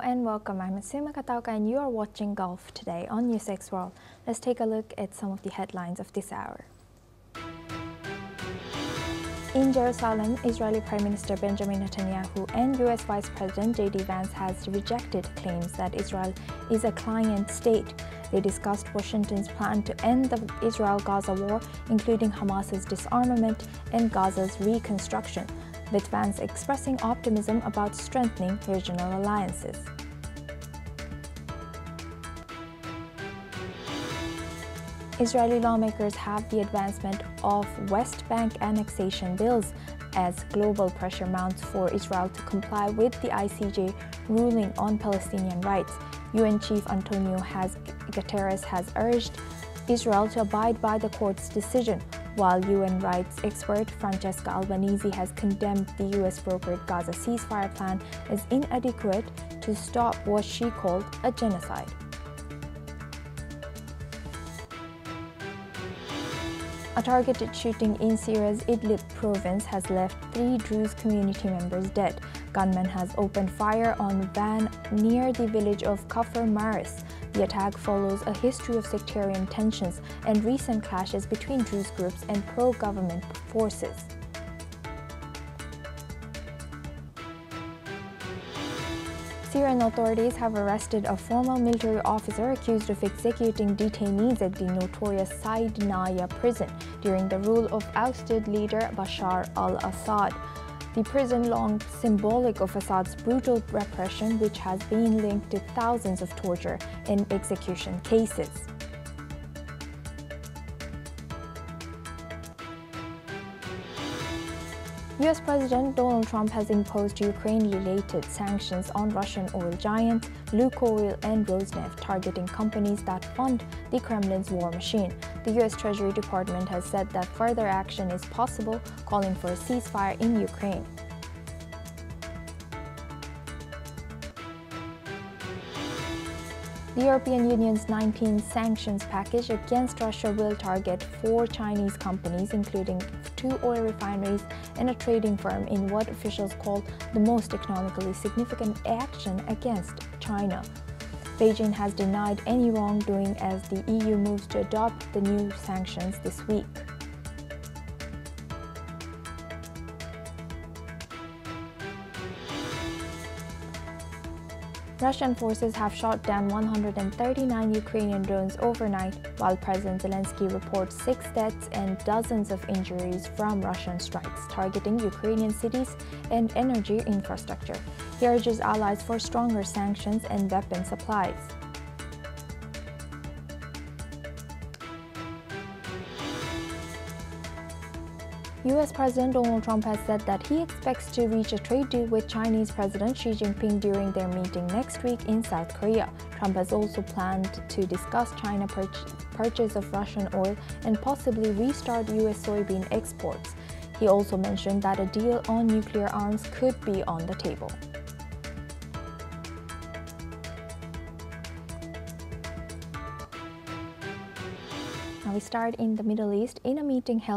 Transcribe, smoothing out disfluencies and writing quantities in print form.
and welcome. I'm Asuma Katauka and you are watching Gulf today on NewsX World. Let's take a look at some of the headlines of this hour. In Jerusalem, Israeli Prime Minister Benjamin Netanyahu and US Vice President J.D. Vance has rejected claims that Israel is a client state. They discussed Washington's plan to end the Israel-Gaza war, including Hamas's disarmament and Gaza's reconstruction, with Vance expressing optimism about strengthening regional alliances. Israeli lawmakers have the advancement of West Bank annexation bills as global pressure mounts for Israel to comply with the ICJ ruling on Palestinian rights. UN Chief Antonio Guterres has urged Israel to abide by the court's decision, while UN rights expert Francesca Albanese has condemned the US-brokered Gaza ceasefire plan as inadequate to stop what she called a genocide. A targeted shooting in Syria's Idlib province has left 3 Druze community members dead. Gunmen has opened fire on a van near the village of Kafr Maris. The attack follows a history of sectarian tensions and recent clashes between Druze groups and pro-government forces. Syrian authorities have arrested a former military officer accused of executing detainees at the notorious Saidnaya prison during the rule of ousted leader Bashar al-Assad. The prison, long symbolic of Assad's brutal repression, which has been linked to thousands of torture and execution cases. US President Donald Trump has imposed Ukraine-related sanctions on Russian oil giants Lukoil and Rosneft, targeting companies that fund the Kremlin's war machine. The US Treasury Department has said that further action is possible, calling for a ceasefire in Ukraine. The European Union's 19th sanctions package against Russia will target 4 Chinese companies, including 2 oil refineries and a trading firm, in what officials call the most economically significant action against China. Beijing has denied any wrongdoing as the EU moves to adopt the new sanctions this week. Russian forces have shot down 139 Ukrainian drones overnight, while President Zelensky reports 6 deaths and dozens of injuries from Russian strikes targeting Ukrainian cities and energy infrastructure. He urges allies for stronger sanctions and weapon supplies. US President Donald Trump has said that he expects to reach a trade deal with Chinese President Xi Jinping during their meeting next week in South Korea. Trump has also planned to discuss China's purchase of Russian oil and possibly restart US soybean exports. He also mentioned that a deal on nuclear arms could be on the table. Now we start in the Middle East. In a meeting held